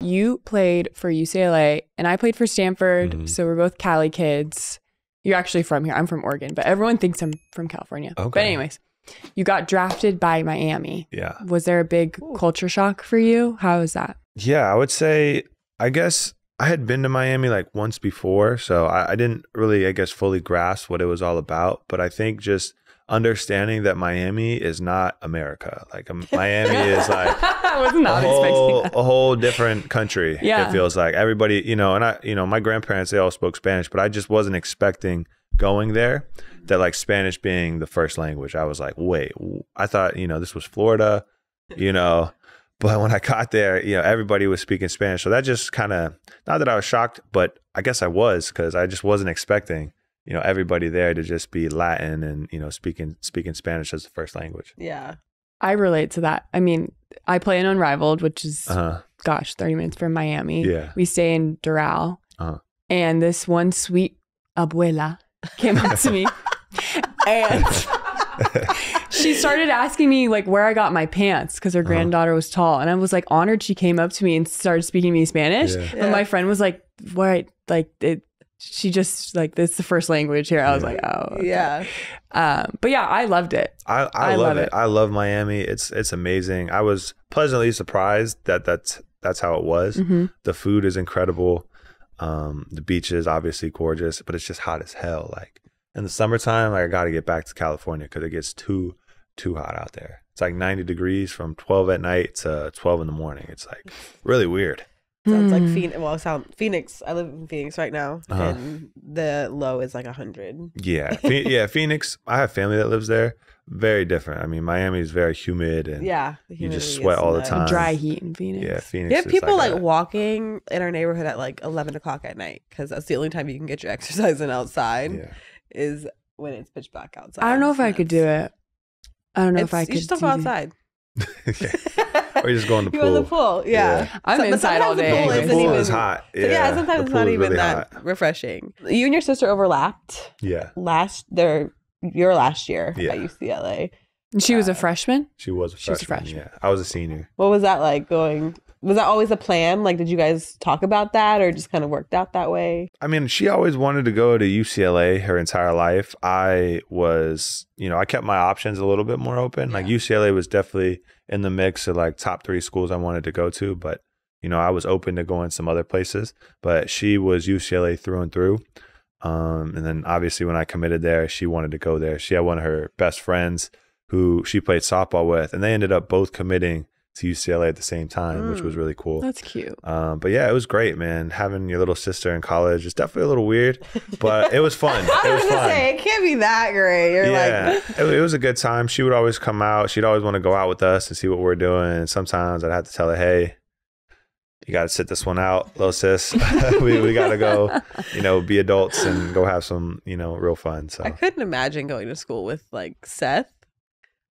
you played for UCLA and I played for Stanford. So we're both Cali kids. You're actually from here. I'm from Oregon, but everyone thinks I'm from California. Okay. But anyways, you got drafted by Miami. Yeah. Was there a big culture shock for you? How was that? Yeah, I would say, I guess I had been to Miami like once before. So I didn't really, I guess, fully grasp what it was all about. But I think just understanding that Miami is not America. Like Miami is like I was not expecting that. A whole different country. Yeah. It feels like everybody, and my grandparents, they all spoke Spanish, but I just wasn't expecting going there that like Spanish being the first language. I was like, wait, I thought, this was Florida, but when I got there, everybody was speaking Spanish. So that just kind of, not that I was shocked, but I guess I was, because I just wasn't expecting everybody there to just be Latin and, speaking Spanish as the first language. Yeah. I relate to that. I mean, I play in Unrivaled, which is, 30 minutes from Miami. Yeah. We stay in Doral. And this one sweet abuela came up to me and she started asking me like where I got my pants because her granddaughter was tall. And I was like honored she came up to me and started speaking to me Spanish. Yeah. But my friend was like, what? Like she just like, this is the first language here. I was like, oh. Okay. Yeah. But yeah, I loved it. I love it. I love Miami. It's amazing. I was pleasantly surprised that's how it was. The food is incredible. The beach is obviously gorgeous, but it's just hot as hell. Like in the summertime, I got to get back to California because it gets too hot out there. It's like 90 degrees from 12 at night to 12 in the morning. It's like really weird. Sounds like Phoenix. I live in Phoenix right now, and the low is like 100. Yeah, Phoenix. I have family that lives there. Very different. I mean, Miami is very humid, and you just sweat all the time. Dry heat in Phoenix. Yeah, Phoenix. You have people like walking in our neighborhood at like 11 o'clock at night because that's the only time you can get your exercise in outside. Yeah. Is when it's pitch black outside. I don't know if I could do it. I don't know if I could. You just don't go outside. Or you just go in the pool. You go in the pool, yeah. I'm inside all day. The pool is hot. Yeah, sometimes it's not even that refreshing. You and your sister overlapped. Yeah. Your last year at UCLA. And she was a freshman? She was a freshman. Yeah. I was a senior. What was that like going? Was that always a plan? Like, did you guys talk about that or just kind of worked out that way? I mean, she always wanted to go to UCLA her entire life. I was, I kept my options a little bit more open. Like UCLA was definitely in the mix of like top 3 schools I wanted to go to. But, I was open to going some other places. But she was UCLA through and through. And then obviously when I committed there, she wanted to go there. She had one of her best friends who she played softball with. And they ended up both committing to UCLA at the same time, which was really cool. That's cute. But yeah, it was great, man. Having your little sister in college is definitely a little weird, but it was fun. I was gonna say, it can't be that great. It was a good time. She would always come out. She'd always want to go out with us and see what we're doing. And sometimes I'd have to tell her, hey, you got to sit this one out, little sis. we got to go, be adults and go have some, real fun. So I couldn't imagine going to school with like Seth.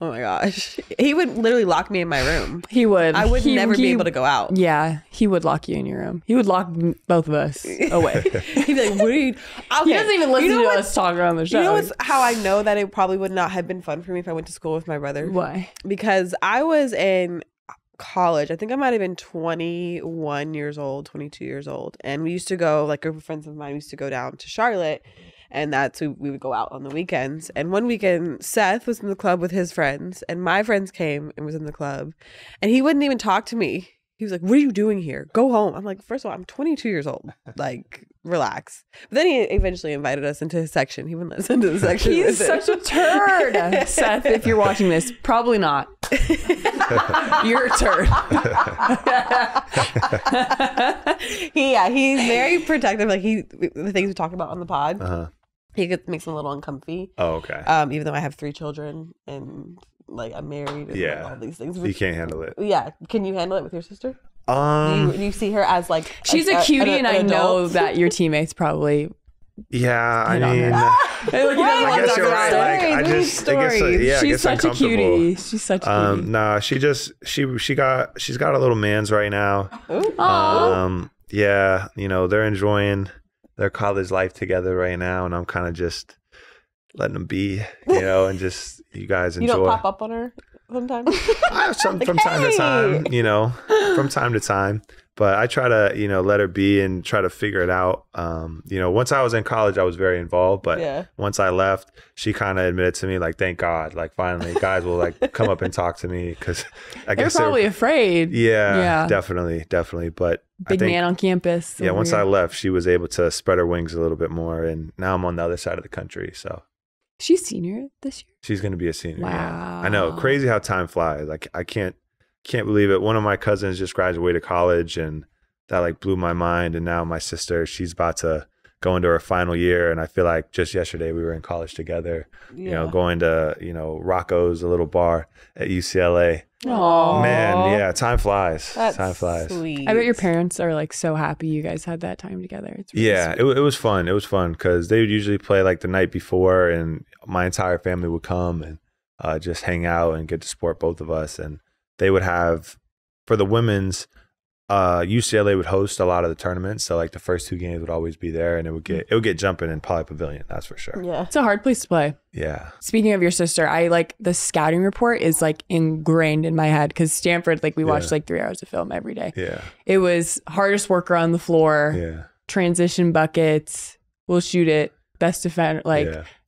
Oh my gosh. He would literally lock me in my room. He would. I would never be able to go out. Yeah. He would lock you in your room. He would lock both of us away. He'd be like, what are you? He doesn't even listen to us talk around the show. You know how I know that it probably would not have been fun for me if I went to school with my brother? Why? Because I was in college. I think I might have been 21 years old, 22 years old. And we used to go, like a group of friends of mine used to go down to Charlotte. And that's who we would go out on the weekends. And one weekend, Seth was in the club with his friends. And my friends came and was in the club. And he wouldn't even talk to me. He was like, what are you doing here? Go home. I'm like, first of all, I'm 22 years old. Like, relax. But then he eventually invited us into his section. He wouldn't listen to the section. He's such a turd. Seth, if you're watching this, probably not. You're a turd. He's very protective. Like the things we talk about on the pod, he makes me a little uncomfy. Oh, okay. Even though I have 3 children and like I'm married and like, all these things. You can't handle it. Yeah. Can you handle it with your sister? Do you see her as like she's a cutie, and I know that your teammates probably. Yeah, I mean, I guess you're right. Like, she's such a cutie. She's such a cutie. Nah, she's got a little man's right now. Yeah, they're enjoying their college life together right now, and I'm kind of just letting them be, and just you guys enjoy. You don't pop up on her sometimes? From time to time, from time to time. But I try to, you know, let her be and try to figure it out. You know, once I was in college, I was very involved. But once I left, she kind of admitted to me, like, thank God, like, finally, guys will, like, come up and talk to me. Because I guess they're probably afraid. Yeah, definitely. But big man on campus. Yeah, once I left, she was able to spread her wings a little bit more. And now I'm on the other side of the country. So she's senior this year? She's going to be a senior. Wow. Yeah. I know. Crazy how time flies. Like, I can't believe it. One of my cousins just graduated college, and that like blew my mind. And now my sister, she's about to go into her final year. And I feel like just yesterday we were in college together, you know, going to, you know, Rocco's, a little bar at UCLA. Oh man, yeah, time flies. That's time flies. Sweet. I bet your parents are like so happy you guys had that time together. It's really it was fun. It was fun because they would usually play like the night before, and my entire family would come and just hang out and get to support both of us. And they would have, for the women's, UCLA would host a lot of the tournaments, so like the first 2 games would always be there, and it would get jumping in Poly Pavilion, that's for sure. Yeah, it's a hard place to play. Yeah. Speaking of your sister, I like the scouting report is like ingrained in my head because Stanford, like we watched like 3 hours of film every day. Yeah, it was hardest worker on the floor. Yeah, transition buckets. We'll shoot it. Best defender.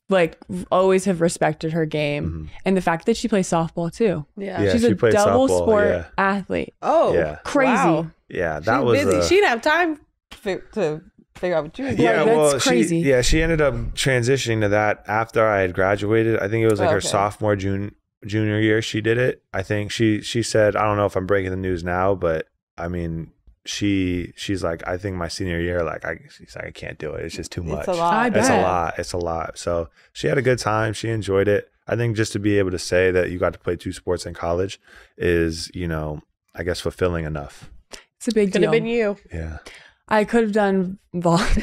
Like always have respected her game, and the fact that she plays softball too. Yeah, she's a double sport athlete. Oh, yeah. Crazy. Wow. Yeah, that was busy. She didn't have time to figure out what you were doing. Yeah, that's crazy. She ended up transitioning to that after I had graduated. I think it was like her sophomore, junior year. She did it. I think she said, I don't know if I'm breaking the news now, but I mean, she's like, I think my senior year, like she's like, I can't do it. It's just too much. It's a lot. It's a lot. So she had a good time. She enjoyed it. I think just to be able to say that you got to play 2 sports in college is, you know, I guess fulfilling enough. It's a big deal. Could have been you. Yeah. I could have done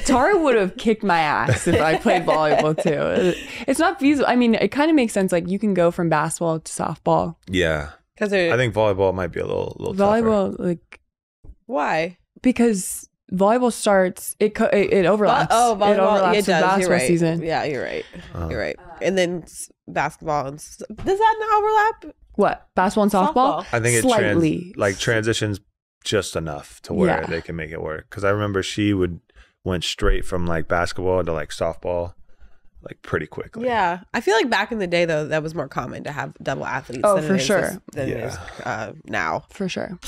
Tara would have kicked my ass if I played volleyball too. It's not feasible. I mean, it kind of makes sense. Like you can go from basketball to softball. Yeah. Because I think volleyball might be a little volleyball tougher. like. Why? Because volleyball starts, it overlaps. Volleyball, it overlaps with does. basketball season. Yeah, you're right. You're right. And then basketball, does that not overlap? What? Basketball and softball? I think slightly. It transitions just enough to where they can make it work. Because I remember she went straight from like basketball to like softball like pretty quickly. Yeah. I feel like back in the day though, that was more common to have double athletes than it is now. For sure.